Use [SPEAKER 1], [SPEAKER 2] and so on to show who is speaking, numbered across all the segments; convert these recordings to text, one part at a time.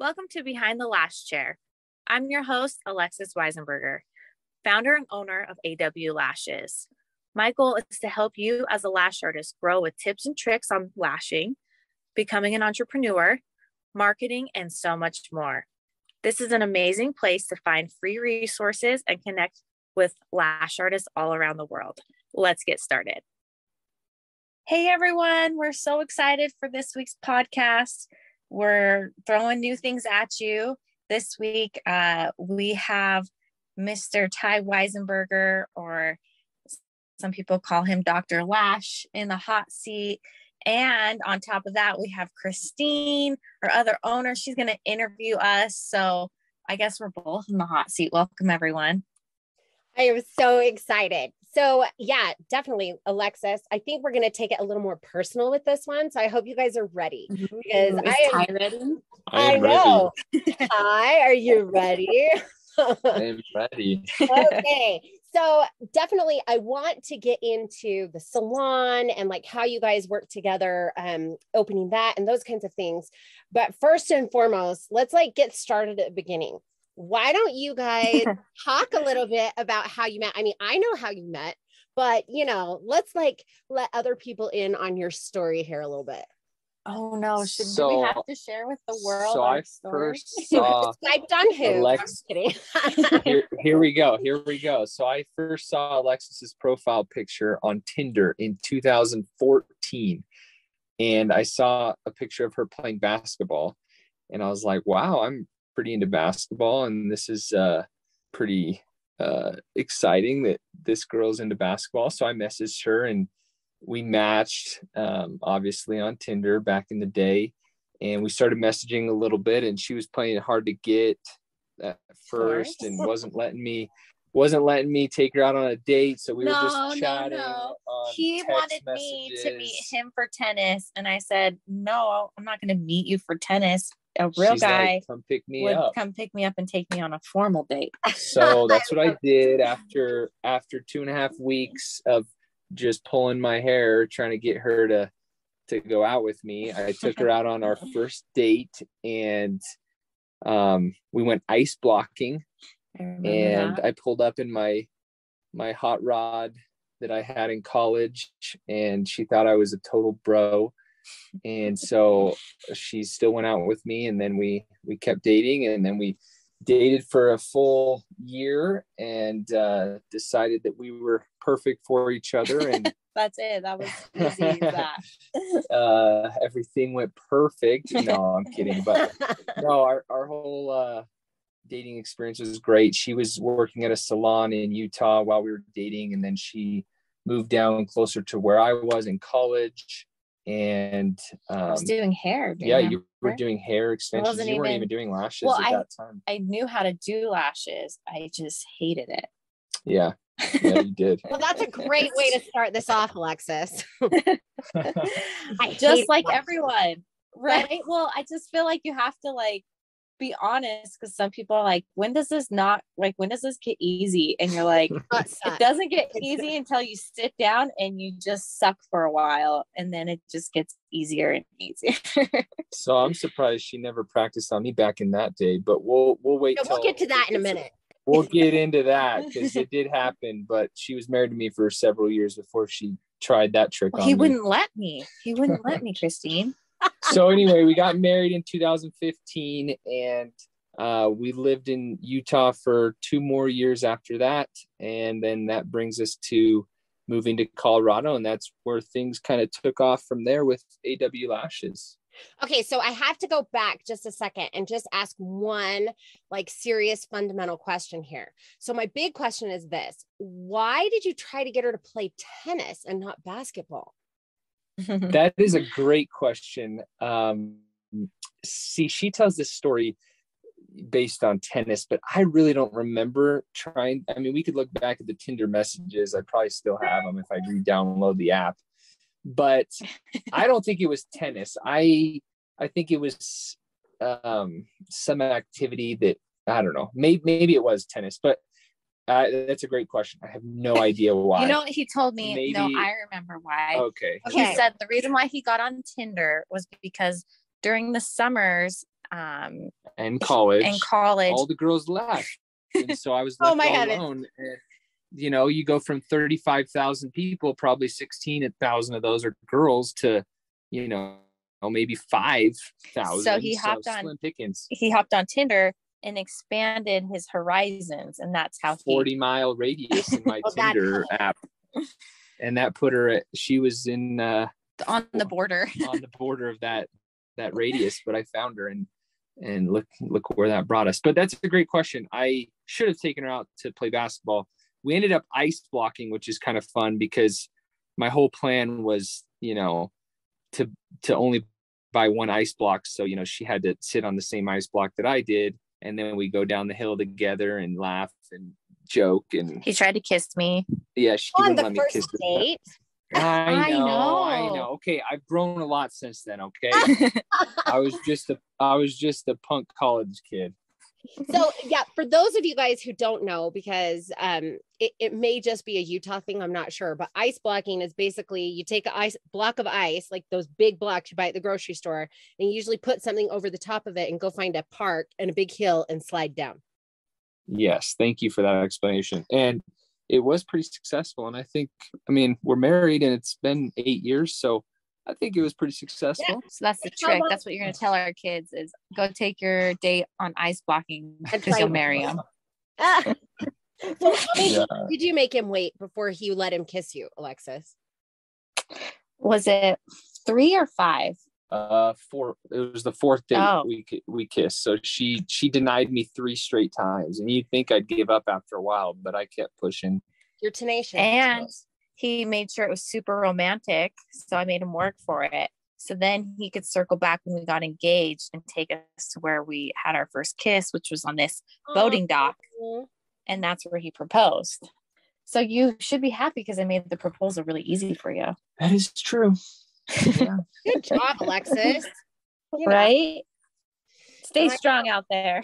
[SPEAKER 1] Welcome to Behind the Lash Chair. I'm your host, Alexis Weisenburger, founder and owner of AW Lashes. My goal is to help you as a lash artist grow with tips and tricks on lashing, becoming an entrepreneur, marketing, and so much more. This is an amazing place to find free resources and connect with lash artists all around the world. Let's get started. Hey everyone, we're so excited for this week's podcast. We're throwing new things at you. This week, we have Mr. Ty Weisenburger, or some people call him Dr. Lash, in the hot seat. And on top of that, we have Christine, our other owner. She's going to interview us. So I guess we're both in the hot seat. Welcome, everyone.
[SPEAKER 2] I am so excited. So yeah, definitely, Alexis. I think we're going to take it a little more personal with this one. So I hope you guys are ready, because
[SPEAKER 1] Ty ready?
[SPEAKER 2] I know. Ty, are you ready?
[SPEAKER 3] I am ready.
[SPEAKER 2] Okay. So definitely I want to get into the salon and like how you guys work together, opening that and those kinds of things. But first and foremost, let's get started at the beginning. Why don't you guys talk a little bit about how you met? I mean, I know how you met, but let's let other people in on your story here a little bit.
[SPEAKER 1] Oh no, do we have to share with the world?
[SPEAKER 3] So I first saw
[SPEAKER 2] Skyped on who?
[SPEAKER 3] Alex,
[SPEAKER 2] I'm kidding.
[SPEAKER 3] here we go. So I first saw Alexis's profile picture on Tinder in 2014. And I saw a picture of her playing basketball. And I was like, wow, I'm pretty into basketball. And this is pretty exciting that this girl's into basketball. So I messaged her and we matched, obviously on Tinder back in the day, and we started messaging a little bit, and she was playing hard to get at first and wasn't letting me take her out on a date. So we were just chatting.
[SPEAKER 1] He wanted me to meet him for tennis, and I said, no, I'm not going to meet you for tennis. A real guy
[SPEAKER 3] come pick me
[SPEAKER 1] up and take me on a formal date.
[SPEAKER 3] So that's what I did after 2.5 weeks of just pulling my hair, trying to get her to go out with me. I took her out on our first date, and we went ice blocking, and I pulled up in my hot rod that I had in college, and she thought I was a total bro. And so she still went out with me, and then we kept dating, and then we dated for a full year and decided that we were perfect for each other. And
[SPEAKER 1] that's it. That was easy as that.
[SPEAKER 3] Everything went perfect. No, I'm kidding. But no, our whole dating experience was great. She was working at a salon in Utah while we were dating, and then she moved down closer to where I was in college. And
[SPEAKER 1] I was doing hair.
[SPEAKER 3] You were doing hair extensions. You weren't even doing lashes at that time.
[SPEAKER 1] I knew how to do lashes. I just hated it.
[SPEAKER 3] Yeah, you did.
[SPEAKER 2] Well, that's a great way to start this off, Alexis.
[SPEAKER 1] I just like everyone, right? Well, I just feel like you have to be honest, because some people are like, when does this get easy? And you're like, it doesn't get easy until you sit down and you just suck for a while, and then it just gets easier and easier.
[SPEAKER 3] So I'm surprised she never practiced on me back in that day, but we'll wait.
[SPEAKER 2] We'll get to that in a minute.
[SPEAKER 3] We'll get into that, because it did happen, but she was married to me for several years before she tried that trick on me.
[SPEAKER 1] He wouldn't let me, Christine.
[SPEAKER 3] So anyway, we got married in 2015, and we lived in Utah for 2 more years after that. And then that brings us to moving to Colorado, and that's where things kind of took off from there with AW Lashes.
[SPEAKER 2] Okay, so I have to go back just a second and just ask one serious fundamental question here. So my big question is this: why did you try to get her to play tennis and not basketball?
[SPEAKER 3] That is a great question. See, she tells this story based on tennis, but I really don't remember trying. I mean, we could look back at the Tinder messages. I probably still have them if I re-download the app, but I don't think it was tennis. I think it was some activity that, I don't know, maybe it was tennis, but that's a great question. I have no idea why.
[SPEAKER 1] You know what he told me? Maybe... No, I remember why.
[SPEAKER 3] Okay.
[SPEAKER 1] He said the reason why he got on Tinder was because during the summers,
[SPEAKER 3] and college. All the girls left. And so I was left all alone. And, you know, you go from 35,000 people, probably 16,000 of those are girls, to, you know, maybe 5,000.
[SPEAKER 1] So he hopped on
[SPEAKER 3] Slim pickings.
[SPEAKER 1] He hopped on Tinder and expanded his horizons, and that's how
[SPEAKER 3] 40-mile radius in my Tinder app. And that put her she was in
[SPEAKER 1] on the border
[SPEAKER 3] of that radius, but I found her, and look where that brought us. But that's a great question. I should have taken her out to play basketball. We ended up ice blocking, which is kind of fun because my whole plan was, you know, to only buy one ice block. So, you know, she had to sit on the same ice block that I did. And then we go down the hill together and laugh and joke. And
[SPEAKER 1] he tried to kiss me.
[SPEAKER 3] Yeah, she wouldn't let me kiss
[SPEAKER 2] date.
[SPEAKER 3] I know. Okay, I've grown a lot since then. Okay, I was just a punk college kid.
[SPEAKER 2] So yeah, for those of you guys who don't know, because it may just be a Utah thing, I'm not sure, but ice blocking is basically you take a block of ice, like those big blocks you buy at the grocery store, and you usually put something over the top of it and go find a park and a big hill and slide down.
[SPEAKER 3] Yes, thank you for that explanation. And it was pretty successful. And I think, I mean, we're married and it's been 8 years, so I think it was pretty successful.
[SPEAKER 1] Yeah. So that's the trick. That's what you're going to tell our kids is go take your date on ice blocking because you'll marry him.
[SPEAKER 2] So how many did you make him wait before he let him kiss you, Alexis?
[SPEAKER 1] Was it 3 or 5?
[SPEAKER 3] 4. It was the 4th date we kissed. So she denied me 3 straight times, and you'd think I'd give up after a while, but I kept pushing.
[SPEAKER 2] You're tenacious.
[SPEAKER 1] And he made sure it was super romantic, so I made him work for it. So then he could circle back when we got engaged and take us to where we had our first kiss, which was on this boating dock. And that's where he proposed. So you should be happy because I made the proposal really easy for you.
[SPEAKER 3] That is true. Yeah.
[SPEAKER 2] Good job, Alexis.
[SPEAKER 1] Right? Stay strong out there.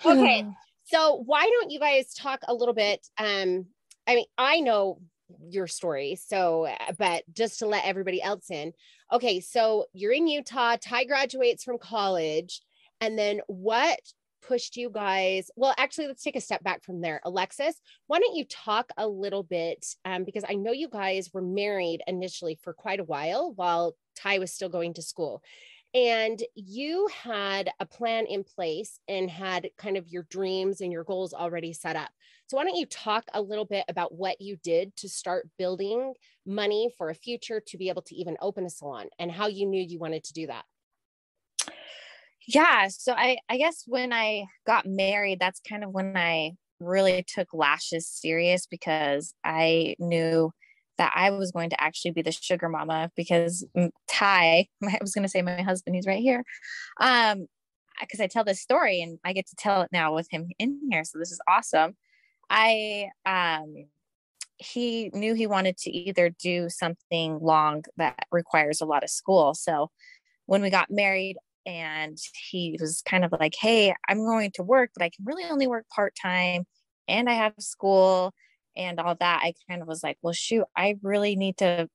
[SPEAKER 2] Okay. So why don't you guys talk a little bit? I mean, I know your story, so, but just to let everybody else in. Okay. So you're in Utah, Ty graduates from college, and then what pushed you guys? Well, actually, let's take a step back from there. Alexis, why don't you talk a little bit, because I know you guys were married initially for quite a while Ty was still going to school. And you had a plan in place and had kind of your dreams and your goals already set up. So why don't you talk a little bit about what you did to start building money for a future to be able to even open a salon and how you knew you wanted to do that?
[SPEAKER 1] Yeah. So I guess when I got married, that's kind of when I really took lashes serious, because I knew that I was going to actually be the sugar mama, because Ty, I was going to say my husband, he's right here. Because I tell this story and I get to tell it now with him in here. So this is awesome. He knew he wanted to either do something long that requires a lot of school. So when we got married and he was kind of like, hey, I'm going to work, but I can really only work part-time and I have school and all that, I kind of was like, well, shoot, I really need to,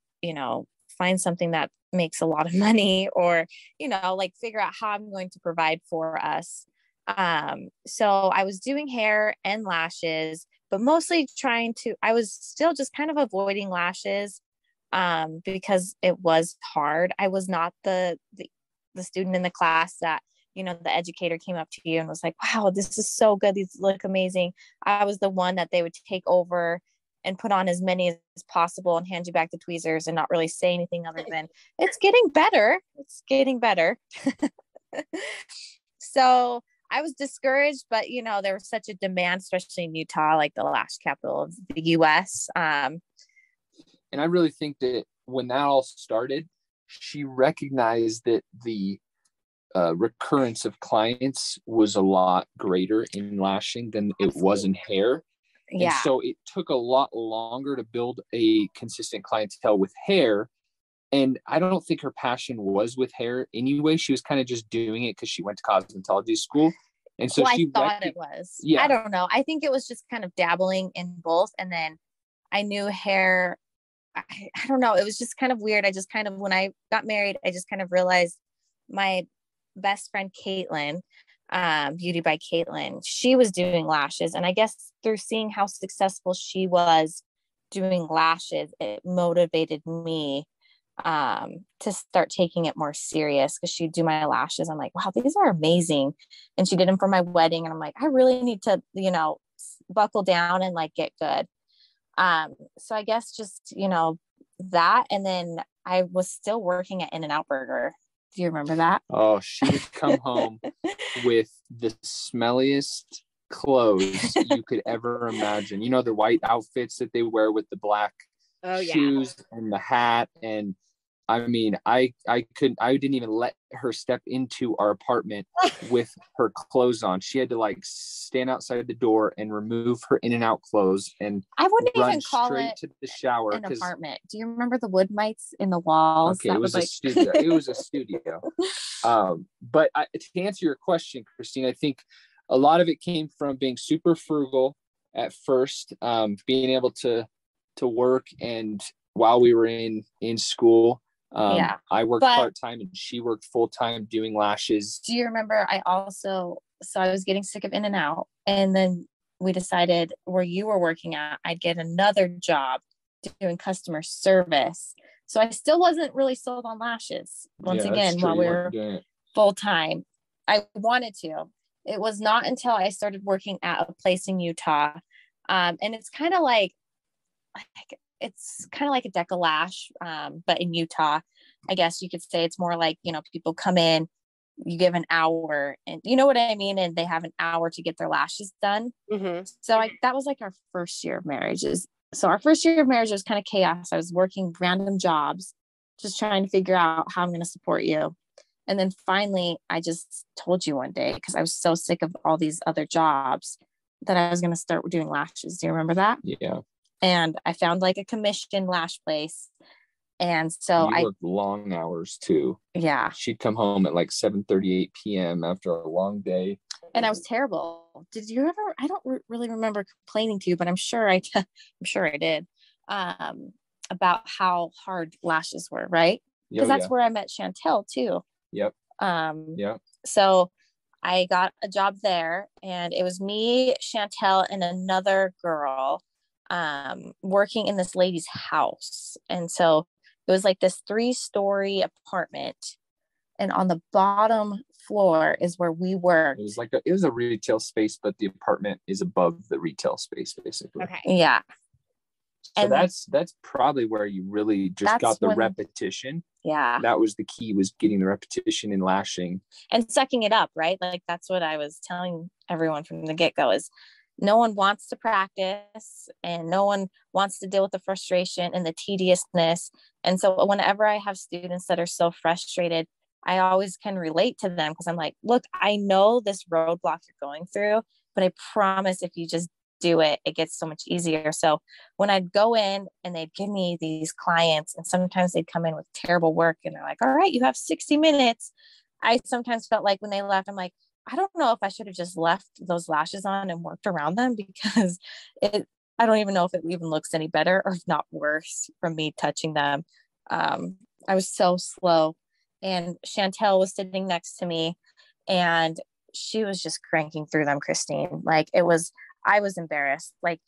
[SPEAKER 1] find something that makes a lot of money, or, like figure out how I'm going to provide for us. So I was doing hair and lashes, but mostly I was still just kind of avoiding lashes, because it was hard. I was not the student in the class that, the educator came up to you and was like, wow, this is so good. These look amazing. I was the one that they would take over and put on as many as possible and hand you back the tweezers and not really say anything other than it's getting better. It's getting better. So I was discouraged, but there was such a demand, especially in Utah, like the lash capital of the US.
[SPEAKER 3] And I really think that when that all started, she recognized that the recurrence of clients was a lot greater in lashing than it was in hair.
[SPEAKER 1] Yeah.
[SPEAKER 3] And so it took a lot longer to build a consistent clientele with hair. And I don't think her passion was with hair anyway. She was kind of just doing it because she went to cosmetology school. And so
[SPEAKER 1] I thought it was. Yeah. I don't know. I think it was just kind of dabbling in both. And then I knew hair. I don't know. It was just kind of weird. I just kind of, when I got married, I just kind of realized my best friend, Caitlin, Beauty by Caitlin, she was doing lashes. And I guess through seeing how successful she was doing lashes, it motivated me to start taking it more serious, because she'd do my lashes. I'm like, wow, these are amazing. And she did them for my wedding. And I'm like, I really need to, buckle down and like get good. So I guess just, that. And then I was still working at In-N-Out Burger. Do you remember that?
[SPEAKER 3] Oh, she would come home with the smelliest clothes you could ever imagine. The white outfits that they wear with the black shoes and the hat. And I mean, I didn't even let her step into our apartment with her clothes on. She had to like stand outside the door and remove her In-N-Out clothes, and
[SPEAKER 1] I wouldn't even call it
[SPEAKER 3] to the shower.
[SPEAKER 1] An apartment. Do you remember the wood mites in the walls?
[SPEAKER 3] Okay, it was a studio. It was a studio. But to answer your question, Christine, I think a lot of it came from being super frugal at first, being able to work, and while we were in school, I worked part-time and she worked full-time doing lashes.
[SPEAKER 1] Do you remember I was getting sick of In-N-Out, and then we decided where you were working at, I'd get another job doing customer service. So I still wasn't really sold on lashes while we were full-time. I wanted to. It was not until I started working at a place in Utah. And it's kind of like a Deca Lash, but in Utah. I guess you could say it's more like, people come in, you give an hour, and you know what I mean? And they have an hour to get their lashes done. Mm-hmm. So that was like our first year of marriage. So our first year of marriage was kind of chaos. I was working random jobs, just trying to figure out how I'm going to support you. And then finally, I just told you one day, because I was so sick of all these other jobs, that I was going to start doing lashes. Do you remember that?
[SPEAKER 3] Yeah.
[SPEAKER 1] And I found like a commission lash place. And so
[SPEAKER 3] I worked long hours too.
[SPEAKER 1] Yeah.
[SPEAKER 3] She'd come home at like 7:38 p.m. after a long day.
[SPEAKER 1] And I was terrible. Did you ever? I don't really remember complaining to you, but I'm sure I did. About how hard lashes were, right? Because that's where I met Chantel too.
[SPEAKER 3] Yep.
[SPEAKER 1] So I got a job there, and it was me, Chantel, and another girl working in this lady's house. And so it was like this 3-story apartment, and on the bottom floor is where we worked.
[SPEAKER 3] It was a retail space, but the apartment is above the retail space, basically.
[SPEAKER 1] Okay. Yeah.
[SPEAKER 3] So that's probably where you really just got the repetition.
[SPEAKER 1] Yeah.
[SPEAKER 3] That was the key, was getting the repetition in lashing.
[SPEAKER 1] And sucking it up, right? Like that's what I was telling everyone from the get-go, is no one wants to practice, and no one wants to deal with the frustration and the tediousness. And so whenever I have students that are so frustrated, I always can relate to them, because I'm like, look, I know this roadblock you're going through, but I promise if you just do it, it gets so much easier. So when I'd go in and they'd give me these clients, and sometimes they'd come in with terrible work, and they're like, all right, you have 60 minutes. I sometimes felt like when they left, I'm like, I don't know if I should have just left those lashes on and worked around them, because I don't even know if it even looks any better, or if not worse, from me touching them. I was so slow, and Chantel was sitting next to me, and she was just cranking through them, Christine. Like I was embarrassed. Like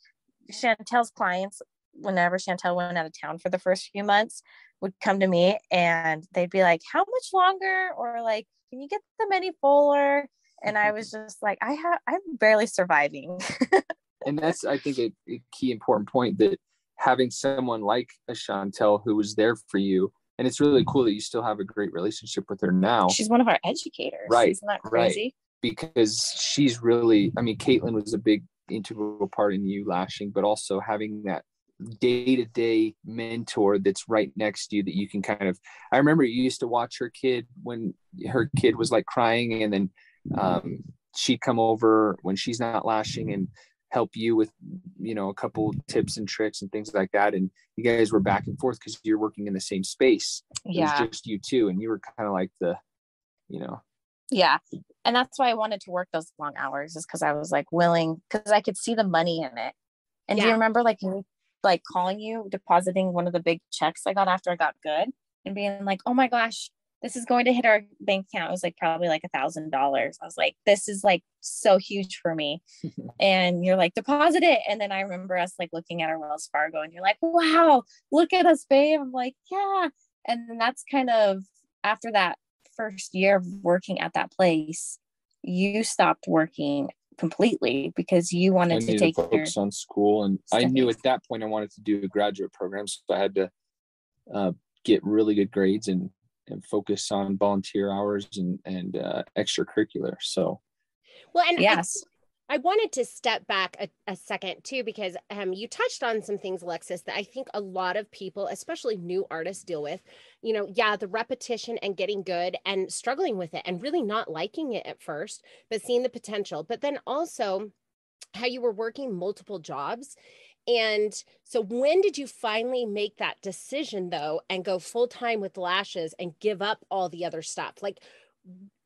[SPEAKER 1] Chantel's clients, whenever Chantel went out of town for the first few months, would come to me and they'd be like, how much longer? Or like, can you get them any fuller? And I was just like, I'm barely surviving.
[SPEAKER 3] And that's, I think, a key important point, that having someone like a Chantel who was there for you. And it's really cool that you still have a great relationship with her now.
[SPEAKER 1] She's one of our educators.
[SPEAKER 3] Right.
[SPEAKER 1] Isn't that crazy?
[SPEAKER 3] Right. Because she's really, Caitlin was a big integral part in you lashing, but also having that day-to-day mentor that's right next to you, that you can kind of, I remember you used to watch her kid when her kid was like crying, and then she'd come over when she's not lashing and help you with, a couple tips and tricks and things like that. And you guys were back and forth because you're working in the same space.
[SPEAKER 1] Yeah.
[SPEAKER 3] It was just you two, and you were kind of like the,
[SPEAKER 1] Yeah. And that's why I wanted to work those long hours, is because I was like willing, because I could see the money in it. And do you remember like calling you, depositing one of the big checks I got after I got good, and being like, oh my gosh, this is going to hit our bank account. It was like probably like $1,000. I was like, this is like so huge for me. And you're like, deposit it. And then I remember us like looking at our Wells Fargo and you're like, wow, look at us, babe. I'm like, yeah. And then that's kind of after that first year of working at that place, you stopped working completely because you wanted to take
[SPEAKER 3] focus on school. And I knew at that point I wanted to do a graduate program. So I had to get really good grades and focus on volunteer hours and extracurricular. So,
[SPEAKER 2] well, and
[SPEAKER 1] yes,
[SPEAKER 2] I wanted to step back a second too, because you touched on some things, Alexis, that I think a lot of people, especially new artists, deal with. You know, yeah, the repetition and getting good and struggling with it and really not liking it at first, but seeing the potential. But then also how you were working multiple jobs. And so when did you finally make that decision though, and go full time with lashes and give up all the other stuff? Like,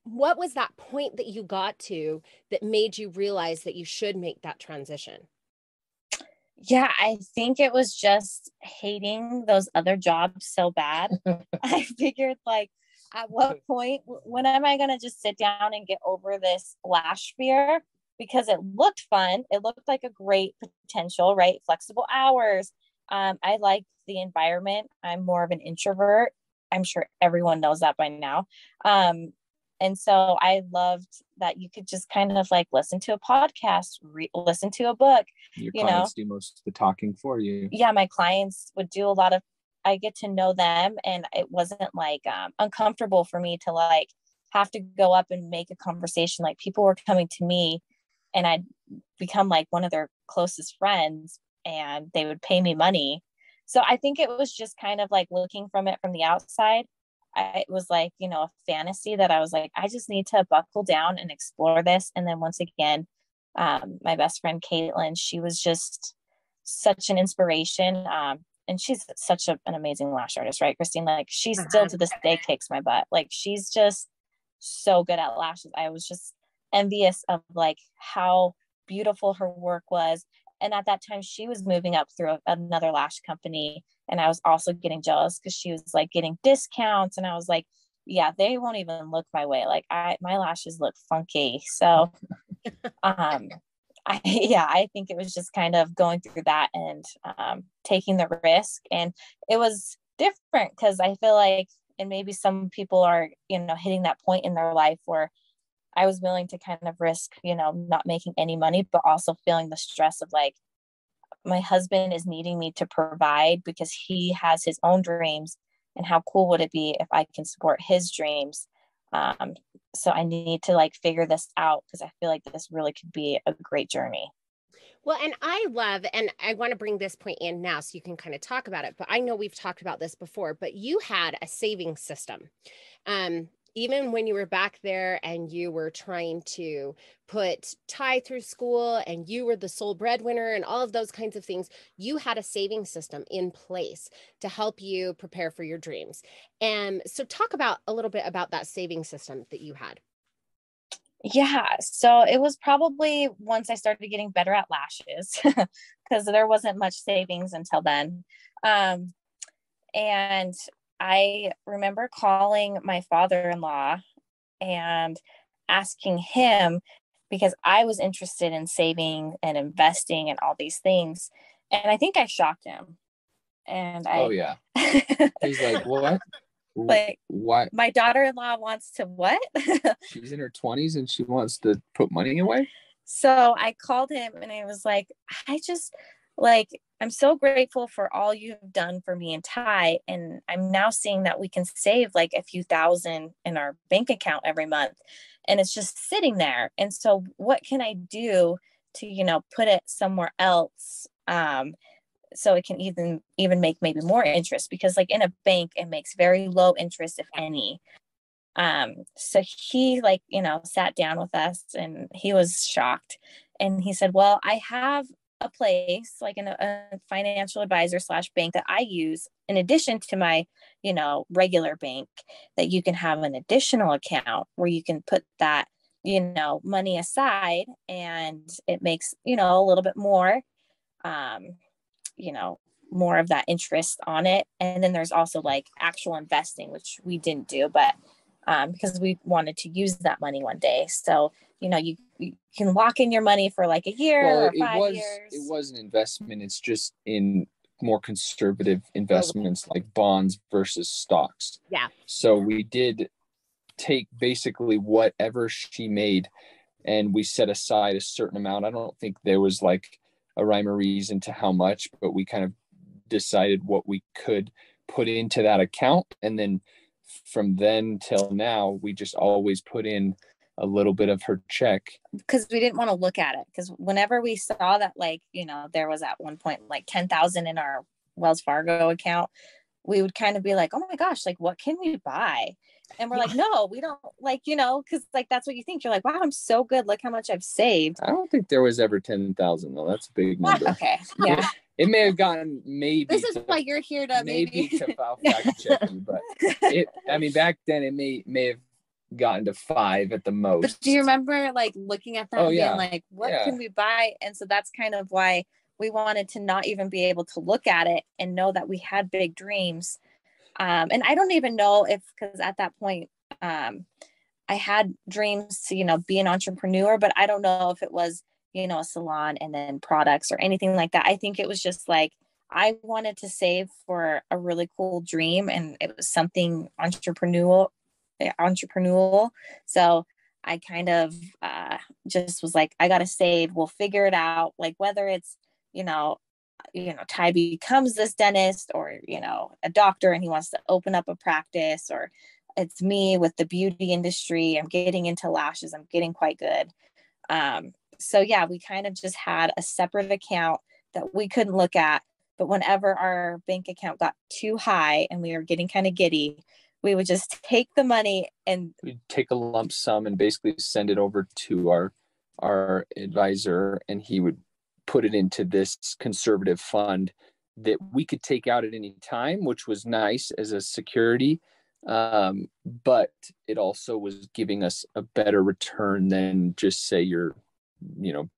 [SPEAKER 2] what was that point that you got to that made you realize that you should make that transition?
[SPEAKER 1] Yeah, I think it was just hating those other jobs so bad. I figured like, at what point, when am I going to just sit down and get over this lash fear? Because it looked fun. It looked like a great potential, right? Flexible hours. I like the environment. I'm more of an introvert. I'm sure everyone knows that by now. And so I loved that you could just kind of like listen to a podcast, listen to a book.
[SPEAKER 3] Your clients do most of the talking for you.
[SPEAKER 1] Yeah, my clients would do a lot of, I get to know them, and it wasn't like uncomfortable for me to like have to go up and make a conversation. Like people were coming to me and I'd become like one of their closest friends and they would pay me money. So I think it was just kind of like looking from it from the outside. It was like, a fantasy that I was like, I just need to buckle down and explore this. And then once again, my best friend, Caitlin, she was just such an inspiration. And she's such an amazing lash artist, right, Christine? Like she still to this day kicks my butt. Like she's just so good at lashes. I was just envious of like how beautiful her work was. And at that time she was moving up through another lash company. And I was also getting jealous because she was like getting discounts. And I was like, yeah, they won't even look my way. Like my lashes look funky. So, I think it was just kind of going through that and taking the risk. And it was different because I feel like, and maybe some people are, hitting that point in their life where I was willing to kind of risk, not making any money, but also feeling the stress of like, my husband is needing me to provide because he has his own dreams. And how cool would it be if I can support his dreams? So I need to like figure this out because I feel like this really could be a great journey.
[SPEAKER 2] Well, and I love, and I want to bring this point in now so you can kind of talk about it, but I know we've talked about this before, but you had a saving system. Even when you were back there and you were trying to put Ty through school and you were the sole breadwinner and all of those kinds of things, you had a saving system in place to help you prepare for your dreams. And so talk about a little bit about that saving system that you had.
[SPEAKER 1] Yeah. So it was probably once I started getting better at lashes because there wasn't much savings until then. And I remember calling my father-in-law and asking him because I was interested in saving and investing and all these things. And I think I shocked him. And
[SPEAKER 3] oh yeah. He's like, what?
[SPEAKER 1] Like,
[SPEAKER 3] what?
[SPEAKER 1] My daughter-in-law wants to what?
[SPEAKER 3] She's in her 20s and she wants to put money away.
[SPEAKER 1] So I called him and I was like, I'm so grateful for all you've done for me and Ty. And I'm now seeing that we can save like a few thousand in our bank account every month. And it's just sitting there. And so what can I do to, put it somewhere else? So it can even make maybe more interest, because like in a bank, it makes very low interest, if any. So he sat down with us and he was shocked. And he said, well, I have a place like in a financial advisor / bank that I use in addition to my, regular bank, that you can have an additional account where you can put that, money aside, and it makes, a little bit more, more of that interest on it. And then there's also like actual investing, which we didn't do, but because we wanted to use that money one day. So, you can lock in your money for like a year or 5 years.
[SPEAKER 3] It was an investment. It's just in more conservative investments like bonds versus stocks.
[SPEAKER 2] Yeah.
[SPEAKER 3] So we did take basically whatever she made and we set aside a certain amount. I don't think there was like a rhyme or reason to how much, but we kind of decided what we could put into that account. And then from then till now, we just always put in a little bit of her check.
[SPEAKER 1] Because we didn't want to look at it. Because whenever we saw that, like, there was at one point like 10,000 in our Wells Fargo account, we would kind of be like, oh my gosh, like, what can we buy? And we're like, no, we don't, like, because like, that's what you think. You're like, wow, I'm so good. Look how much I've saved.
[SPEAKER 3] I don't think there was ever 10,000 though. That's a big number.
[SPEAKER 1] Okay. Yeah.
[SPEAKER 3] It may have gotten maybe.
[SPEAKER 1] This is why you're here to maybe
[SPEAKER 3] to fact check you, but back then it may have gotten to 5 at the most.
[SPEAKER 1] But do you remember like looking at that and being like, what can we buy? And so that's kind of why we wanted to not even be able to look at it and know that we had big dreams. And I don't even know because at that point, I had dreams to, be an entrepreneur, but I don't know if it was, a salon and then products or anything like that. I think it was just like, I wanted to save for a really cool dream, and it was something entrepreneurial. So I kind of just was like, I got to save. We'll figure it out. Like whether it's, Ty becomes this dentist or, a doctor and he wants to open up a practice, or it's me with the beauty industry. I'm getting into lashes. I'm getting quite good. So yeah, we kind of just had a separate account that we couldn't look at, but whenever our bank account got too high and we were getting kind of giddy, we would just take the money and
[SPEAKER 3] we'd take a lump sum and basically send it over to our advisor, and he would put it into this conservative fund that we could take out at any time, which was nice as a security. But it also was giving us a better return than just say your,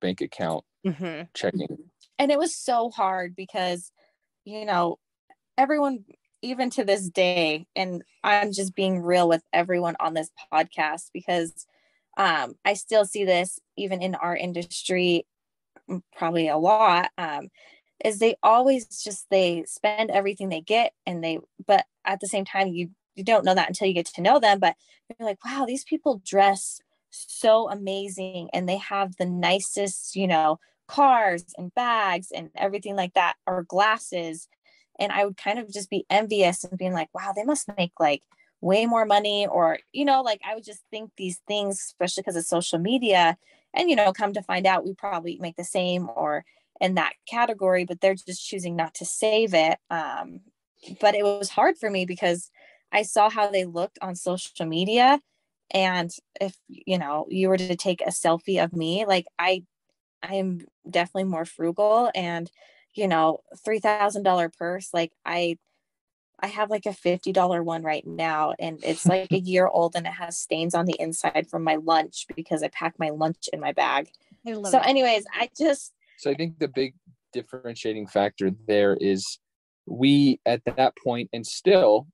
[SPEAKER 3] bank account checking.
[SPEAKER 1] And it was so hard because, everyone, even to this day, and I'm just being real with everyone on this podcast, because I still see this even in our industry, probably a lot, is they always they spend everything they get, but at the same time, you don't know that until you get to know them, but you're like, wow, these people dress so amazing and they have the nicest, cars and bags and everything like that, or glasses. And I would kind of just be envious and being like, wow, they must make like way more money, or, like I would just think these things, especially because of social media. And, come to find out, we probably make the same or in that category, but they're just choosing not to save it. But it was hard for me because I saw how they looked on social media. And if, you were to take a selfie of me, like I am definitely more frugal, and, $3,000 purse. Like I have like a $50 one right now, and it's like a year old, and it has stains on the inside from my lunch because I packed my lunch in my bag. So anyways, So
[SPEAKER 3] I think the big differentiating factor there is we, at that point, and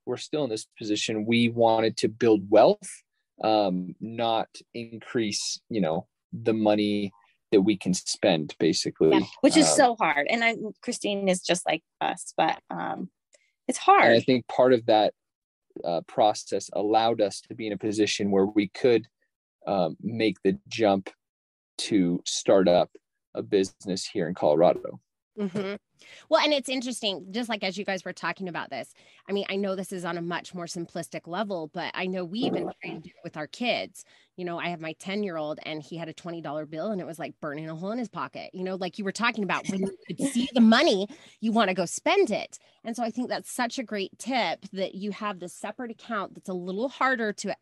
[SPEAKER 3] we're still in this position, we wanted to build wealth, not increase, the money that we can spend, basically.
[SPEAKER 1] Yeah, which is so hard. And Christine is just like us, but it's hard.
[SPEAKER 3] And I think part of that process allowed us to be in a position where we could make the jump to start up a business here in Colorado.
[SPEAKER 2] Mm-hmm. Well, and it's interesting, just like as you guys were talking about this, I mean, I know this is on a much more simplistic level, but I know we even try to do it with our kids. I have my 10-year-old and he had a $20 bill and it was like burning a hole in his pocket. Like you were talking about, when you could see the money, you want to go spend it. And so I think that's such a great tip, that you have this separate account that's a little harder to,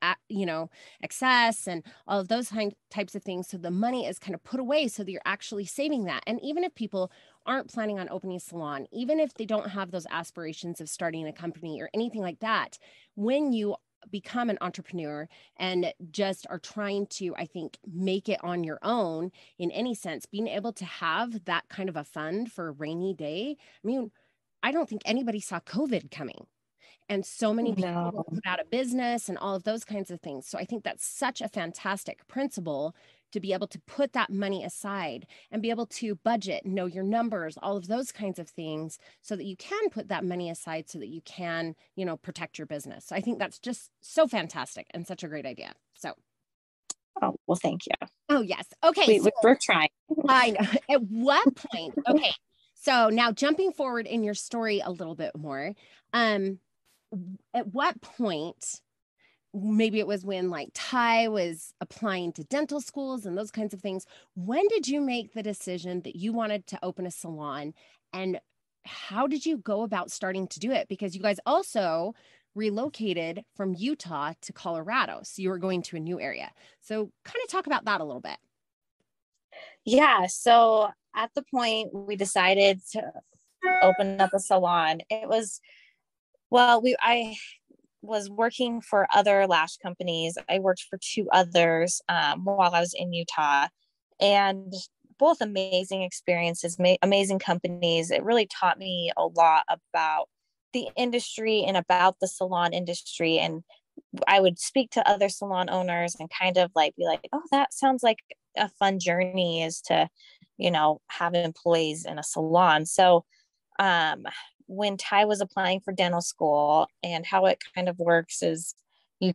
[SPEAKER 2] access and all of those types of things. So the money is kind of put away so that you're actually saving that. And even if people aren't planning on opening a salon, even if they don't have those aspirations of starting a company or anything like that, when you become an entrepreneur and just are trying to, I think, make it on your own in any sense, being able to have that kind of a fund for a rainy day. I mean, I don't think anybody saw COVID coming. And so many people were put out of business and all of those kinds of things. So I think that's such a fantastic principle to be able to put that money aside and be able to budget, know your numbers, all of those kinds of things, so that you can put that money aside so that you can, you know, protect your business. So I think that's just so fantastic and such a great idea. So.
[SPEAKER 4] Oh, well, thank you.
[SPEAKER 2] Oh, yes. Okay.
[SPEAKER 4] We're trying.
[SPEAKER 2] I know. At what point? Okay. So now jumping forward in your story a little bit more, at what point, maybe it was when like Ty was applying to dental schools and those kinds of things, when did you make the decision that you wanted to open a salon, and how did you go about starting to do it? Because you guys also relocated from Utah to Colorado. So you were going to a new area. So kind of talk about that a little bit.
[SPEAKER 4] Yeah. So at the point we decided to open up a salon, it was, well, I was working for other lash companies. I worked for 2 others while I was in Utah, and both amazing experiences, amazing companies. It really taught me a lot about the industry and about the salon industry. And I would speak to other salon owners and kind of like be like, oh, that sounds like a fun journey, is to, you know, have employees in a salon. So when Ty was applying for dental school, and how it kind of works is you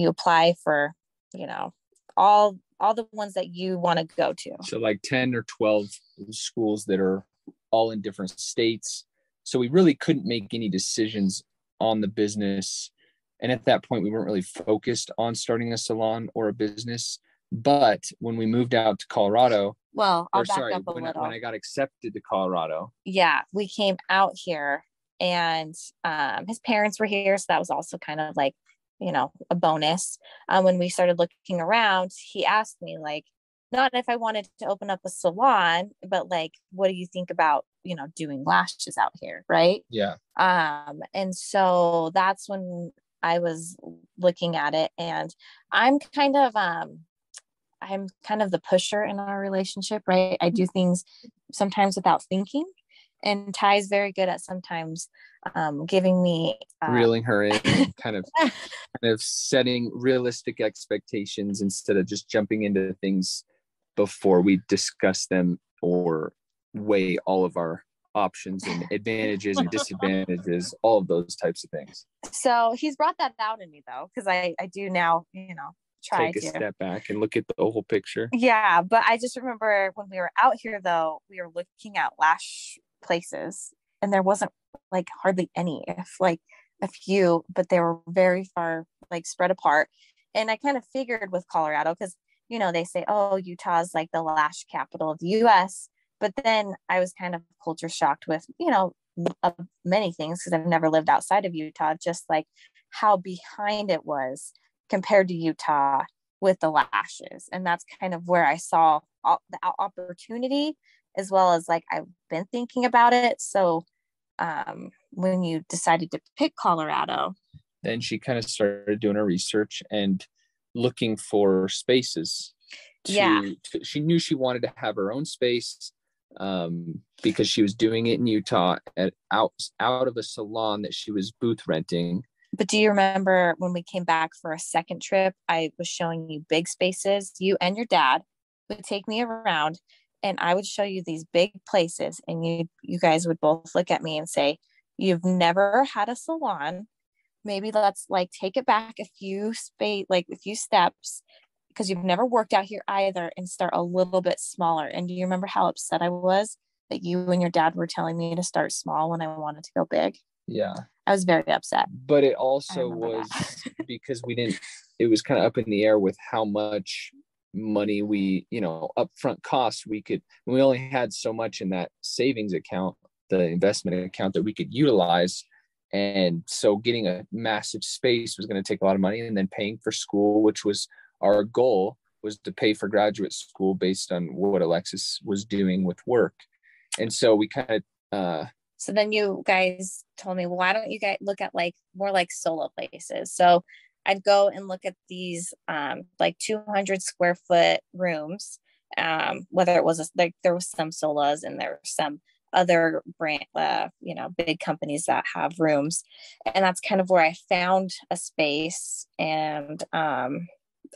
[SPEAKER 4] apply for, you know, all the ones that you want to go to.
[SPEAKER 3] So like 10 or 12 schools that are all in different states. So we really couldn't make any decisions on the business. And at that point, we weren't really focused on starting a salon or a business. But when we moved out to Colorado,
[SPEAKER 4] well, I'll back up a little.
[SPEAKER 3] When I got accepted to Colorado.
[SPEAKER 4] Yeah, we came out here, and his parents were here. So that was also kind of like, you know, a bonus. When we started looking around, he asked me, like, not if I wanted to open up a salon, but like, what do you think about, you know, doing lashes out here? Right.
[SPEAKER 3] Yeah.
[SPEAKER 4] And so that's when I was looking at it, and I'm kind of the pusher in our relationship, right? I do things sometimes without thinking, and Ty's very good at sometimes giving me
[SPEAKER 3] reeling her in, and kind of setting realistic expectations instead of just jumping into things before we discuss them or weigh all of our options and advantages and disadvantages, all of those types of things.
[SPEAKER 4] So he's brought that out in me, though, because I do now, you know,
[SPEAKER 3] take a step back and look at the whole picture.
[SPEAKER 4] Yeah, but I just remember when we were out here, though, we were looking at lash places, and there wasn't like hardly any, if like a few, but they were very far, like spread apart. And I kind of figured with Colorado, because, you know, they say, oh, Utah's like the lash capital of the US. But then I was kind of culture shocked with, you know, many things, because I've never lived outside of Utah, just like how behind it was compared to Utah with the lashes. And that's kind of where I saw the opportunity, as well as like I've been thinking about it. So when you decided to pick Colorado,
[SPEAKER 3] then she kind of started doing her research and looking for spaces. She knew she wanted to have her own space, because she was doing it in Utah out of a salon that she was booth renting.
[SPEAKER 4] But do you remember when we came back for a second trip, I was showing you big spaces? You and your dad would take me around, and I would show you these big places, and you guys would both look at me and say, you've never had a salon. Maybe let's like take it back a few steps, because you've never worked out here either, and start a little bit smaller. And do you remember how upset I was that you and your dad were telling me to start small when I wanted to go big?
[SPEAKER 3] Yeah.
[SPEAKER 4] I was very upset.
[SPEAKER 3] But it also was because it was kind of up in the air with how much money we, you know, upfront costs we only had so much in that savings account, the investment account, that we could utilize. And so getting a massive space was going to take a lot of money, and then paying for school, which was our goal, was to pay for graduate school based on what Alexis was doing with work. And so we kind of,
[SPEAKER 4] so then you guys told me, well, why don't you guys look at like more like solo places? So I'd go and look at these like 200 square foot rooms, whether it was like there was some solas and there were some other brand, big companies that have rooms. And that's kind of where I found a space, and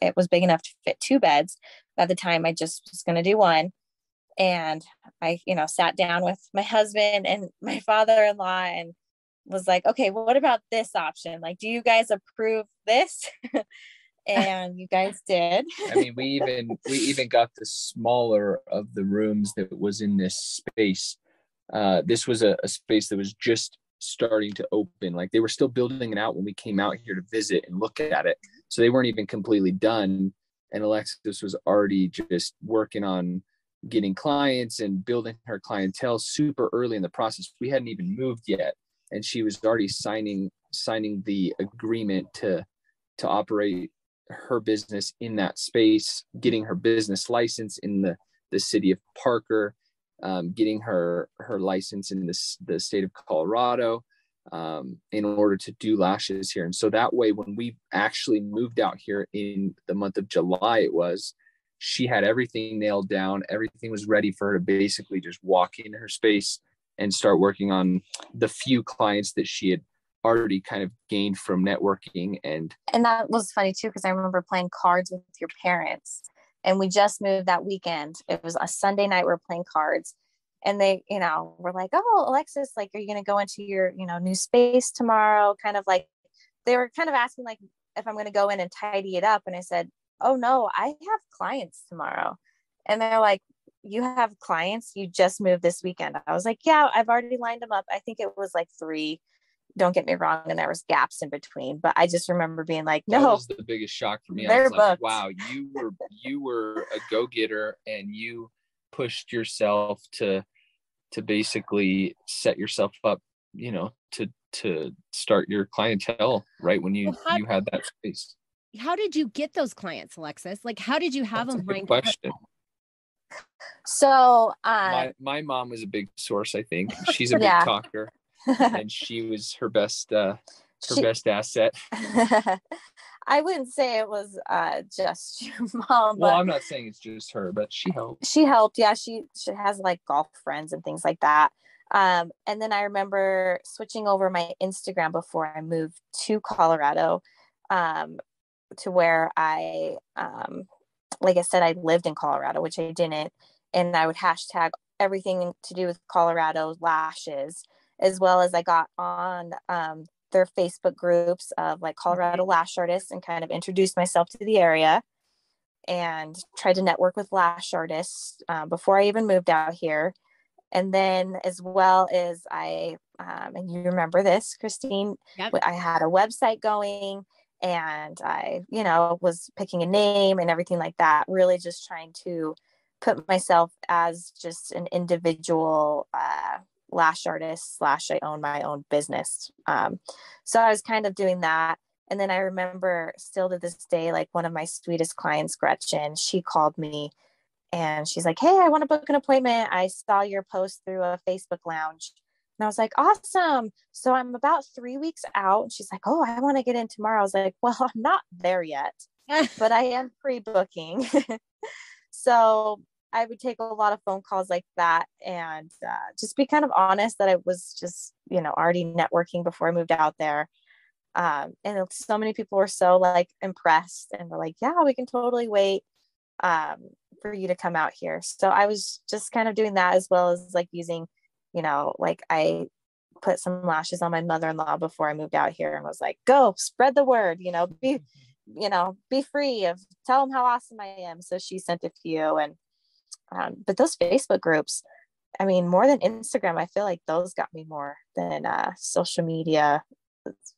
[SPEAKER 4] it was big enough to fit 2 beds. At the time, I just was going to do one. And I, sat down with my husband and my father-in-law and was like, okay, what about this option? Like, do you guys approve this? And you guys did.
[SPEAKER 3] I mean, we even got the smaller of the rooms that was in this space. This was a space that was just starting to open. Like, they were still building it out when we came out here to visit and look at it. So they weren't even completely done. And Alexis was already just working on getting clients and building her clientele super early in the process. We hadn't even moved yet, and she was already signing the agreement to operate her business in that space, getting her business license in the city of Parker, getting her license in the state of Colorado, in order to do lashes here. And so that way, when we actually moved out here in the month of July, she had everything nailed down. Everything was ready for her to basically just walk into her space and start working on the few clients that she had already kind of gained from networking. And
[SPEAKER 4] that was funny too, because I remember playing cards with your parents, and we just moved that weekend. It was a Sunday night. We were playing cards, and they, were like, "Oh, Alexis, like, are you going to go into your, new space tomorrow?" Kind of like, they were kind of asking like if I'm going to go in and tidy it up. And I said, "Oh no, I have clients tomorrow." And they're like, "You have clients? You just moved this weekend?" I was like, "Yeah, I've already lined them up." I think it was like 3. Don't get me wrong, and there was gaps in between, but I just remember being like, "No."
[SPEAKER 3] That was the biggest shock for me. I was like, wow, you were a go-getter, and you pushed yourself to basically set yourself up, to start your clientele right when you had that space.
[SPEAKER 2] How did you get those clients, Alexis? Like, how did you have them lined up?
[SPEAKER 4] So
[SPEAKER 3] my mom was a big source. I think she's a big talker, and she was her best asset.
[SPEAKER 4] I wouldn't say it was just your mom.
[SPEAKER 3] Well, I'm not saying it's just her, but she helped.
[SPEAKER 4] She helped. Yeah, she has like golf friends and things like that. And then I remember switching over my Instagram before I moved to Colorado, to where I, like I said, I lived in Colorado, which I didn't. And I would hashtag everything to do with Colorado lashes, as well as I got on their Facebook groups of like Colorado lash artists and kind of introduced myself to the area and tried to network with lash artists before I even moved out here. And then as well as I, and you remember this, Christine, I had a website going, and I, was picking a name and everything like that, really just trying to put myself as just an individual lash artist / I own my own business. So I was kind of doing that. And then I remember still to this day, like one of my sweetest clients, Gretchen, she called me and she's like, "Hey, I want to book an appointment. I saw your post through a Facebook lounge." And I was like, "Awesome." So I'm about 3 weeks out. And she's like, "Oh, I want to get in tomorrow." I was like, "Well, I'm not there yet, but I am pre-booking." So I would take a lot of phone calls like that, and just be kind of honest that I was just, already networking before I moved out there. And so many people were so like impressed, and were like, "Yeah, we can totally wait for you to come out here." So I was just kind of doing that, as well as like using, like I put some lashes on my mother-in-law before I moved out here, and was like, "Go spread the word, be free of, tell them how awesome I am." So she sent a few, and but those Facebook groups, I mean, more than Instagram, I feel like those got me more than social media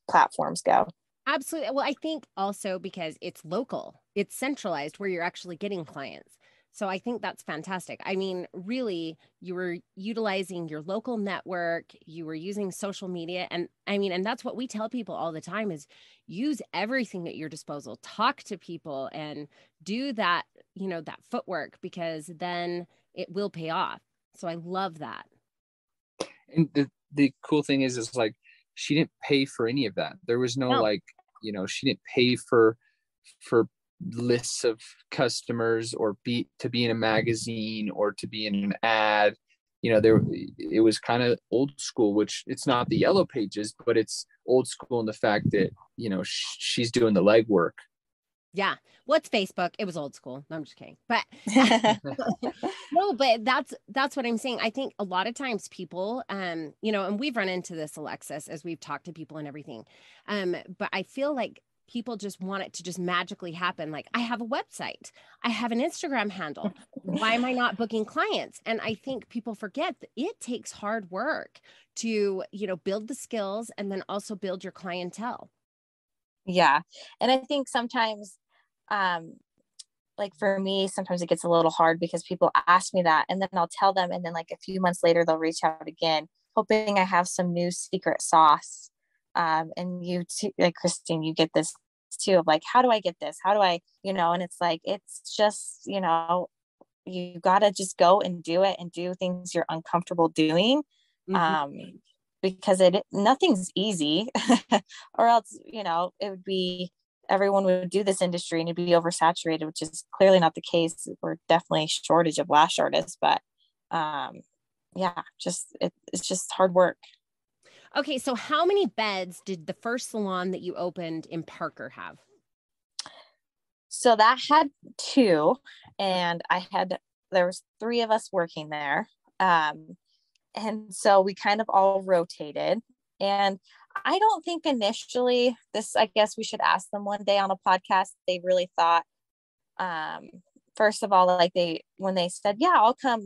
[SPEAKER 4] platforms go.
[SPEAKER 2] Absolutely. Well, I think also because it's local, it's centralized where you're actually getting clients. So I think that's fantastic. I mean, really, you were utilizing your local network, you were using social media. And I mean, and that's what we tell people all the time is use everything at your disposal, talk to people and do that, that footwork, because then it will pay off. So I love that.
[SPEAKER 3] And the cool thing is like, she didn't pay for any of that. There was no. Like, she didn't pay for lists of customers or to be in a magazine or to be in an ad. it was kind of old school, which it's not the yellow pages, but it's old school in the fact that, she's doing the legwork.
[SPEAKER 2] Yeah. What's Facebook? It was old school. No, I'm just kidding. But no, but that's what I'm saying. I think a lot of times people, and we've run into this, Alexis, as we've talked to people and everything. But I feel like people just want it to just magically happen. Like, I have a website, I have an Instagram handle. Why am I not booking clients? And I think people forget that it takes hard work to, build the skills and then also build your clientele.
[SPEAKER 4] Yeah. And I think sometimes, like for me, sometimes it gets a little hard because people ask me that, and then I'll tell them, and then like a few months later, they'll reach out again, hoping I have some new secret sauce. And you too, like Christine, you get this too, of like, how do I get this? How do I, and it's like, it's just, you gotta just go and do it and do things you're uncomfortable doing. Mm-hmm. Because nothing's easy or else, it would be, everyone would do this industry and it'd be oversaturated, which is clearly not the case. We're definitely a shortage of lash artists, but yeah, it's just hard work.
[SPEAKER 2] Okay. So how many beds did the first salon that you opened in Parker have?
[SPEAKER 4] So that had 2, and there was 3 of us working there. And so we kind of all rotated, and I don't think initially I guess we should ask them one day on a podcast. They really thought, first of all, like when they said, yeah, I'll come,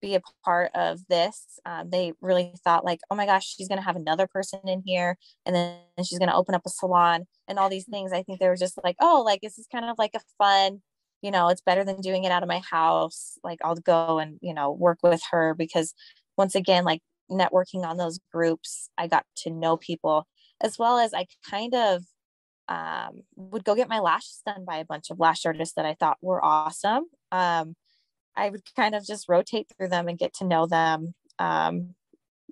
[SPEAKER 4] be a part of this. They really thought like, oh my gosh, she's going to have another person in here, and then she's going to open up a salon and all these things. I think they were just like, oh, like, this is kind of like a fun, it's better than doing it out of my house. Like, I'll go and, work with her, because once again, like, networking on those groups, I got to know people, as well as I kind of would go get my lashes done by a bunch of lash artists that I thought were awesome. I would kind of just rotate through them and get to know them.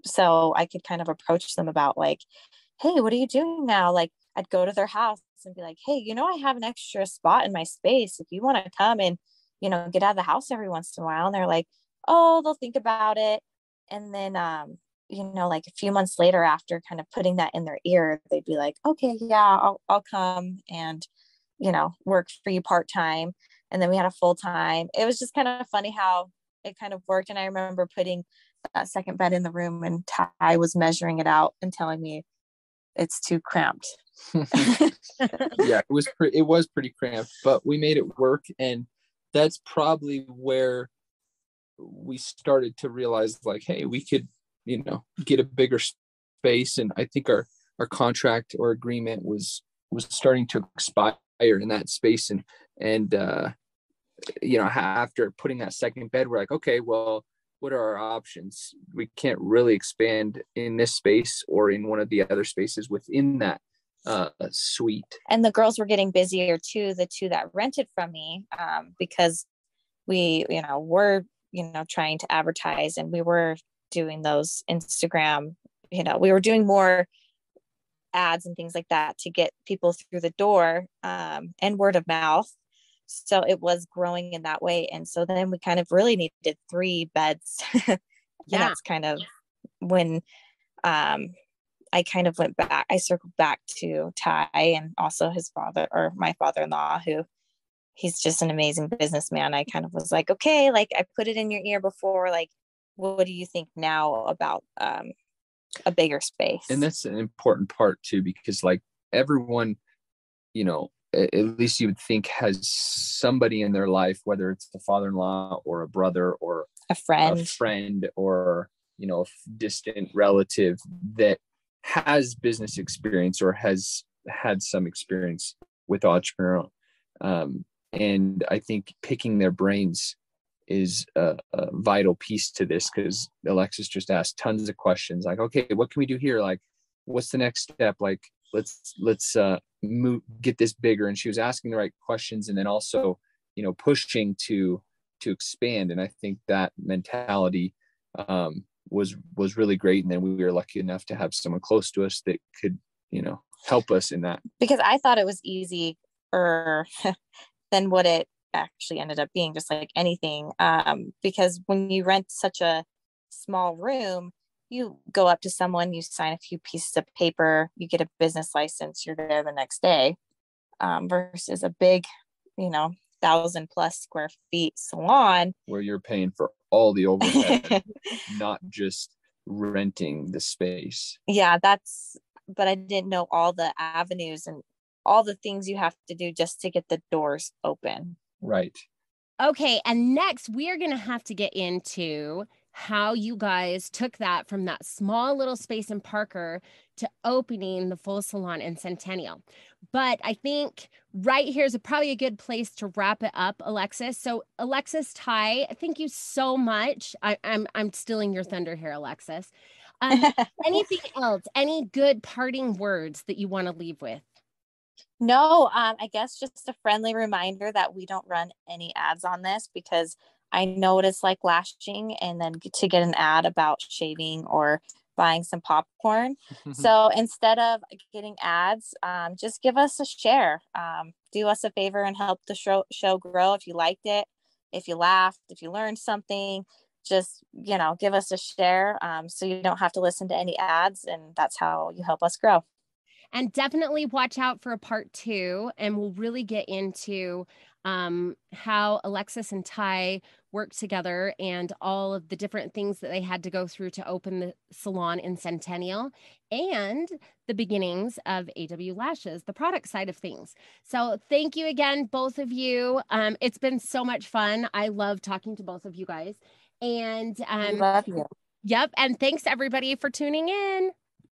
[SPEAKER 4] So I could kind of approach them about like, hey, what are you doing now? Like, I'd go to their house and be like, hey, I have an extra spot in my space if you want to come and, get out of the house every once in a while. And they're like, oh, they'll think about it. And then, like a few months later, after kind of putting that in their ear, they'd be like, okay, yeah, I'll come and, work for you part-time. And then we had a full-time. It was just kind of funny how it kind of worked. And I remember putting that second bed in the room, and Ty was measuring it out and telling me it's too cramped.
[SPEAKER 3] Yeah, it was pretty cramped, but we made it work. And that's probably where we started to realize like, hey, we could, get a bigger space. And I think our contract or agreement was starting to expire in that space. And after putting that second bed, we're like, okay, well, what are our options? We can't really expand in this space or in one of the other spaces within that suite.
[SPEAKER 4] And the girls were getting busier too, the 2 that rented from me, because we, were, trying to advertise, and we were doing those Instagram, we were doing more ads and things like that to get people through the door, and word of mouth. So it was growing in that way. And so then we kind of really needed 3 beds. And that's kind of when I kind of went back, I circled back to Ty and also his father, or my father-in-law, who he's just an amazing businessman. I kind of was like, okay, like, I put it in your ear before, like, what do you think now about a bigger space?
[SPEAKER 3] And that's an important part too, because like everyone, at least you would think, has somebody in their life, whether it's the father-in-law or a brother or
[SPEAKER 4] a friend
[SPEAKER 3] or, a distant relative that has business experience or has had some experience with entrepreneurial. And I think picking their brains is a vital piece to this, because Alexis just asked tons of questions like, okay, what can we do here? Like, what's the next step? Like, let's get this bigger. And she was asking the right questions, and then also, pushing to expand. And I think that mentality was really great. And then we were lucky enough to have someone close to us that could, help us in that.
[SPEAKER 4] Because I thought it was easier than what it actually ended up being, just like anything. Because when you rent such a small room, you go up to someone, you sign a few pieces of paper, you get a business license, you're there the next day, versus a big, 1,000+ square feet salon
[SPEAKER 3] where you're paying for all the overhead, not just renting the space.
[SPEAKER 4] Yeah, but I didn't know all the avenues and all the things you have to do just to get the doors open.
[SPEAKER 3] Right.
[SPEAKER 2] Okay, and next we are going to have to get into how you guys took that from that small little space in Parker to opening the full salon in Centennial. But I think right here is probably a good place to wrap it up, Alexis. So Alexis, Ty, thank you so much. I'm stealing your thunder here, Alexis. Anything else? Any good parting words that you want to leave with?
[SPEAKER 4] No, I guess just a friendly reminder that we don't run any ads on this, because I know what it's like lashing and then to get an ad about shaving or buying some popcorn. So instead of getting ads, just give us a share. Do us a favor and help the show grow. If you liked it, if you laughed, if you learned something, just, give us a share, so you don't have to listen to any ads, and that's how you help us grow.
[SPEAKER 2] And definitely watch out for a part 2, and we'll really get into how Alexis and Ty worked together and all of the different things that they had to go through to open the salon in Centennial, and the beginnings of AW Lashes, the product side of things. So thank you again, both of you. It's been so much fun. I love talking to both of you guys. And
[SPEAKER 4] love you.
[SPEAKER 2] Yep. And thanks everybody for tuning in.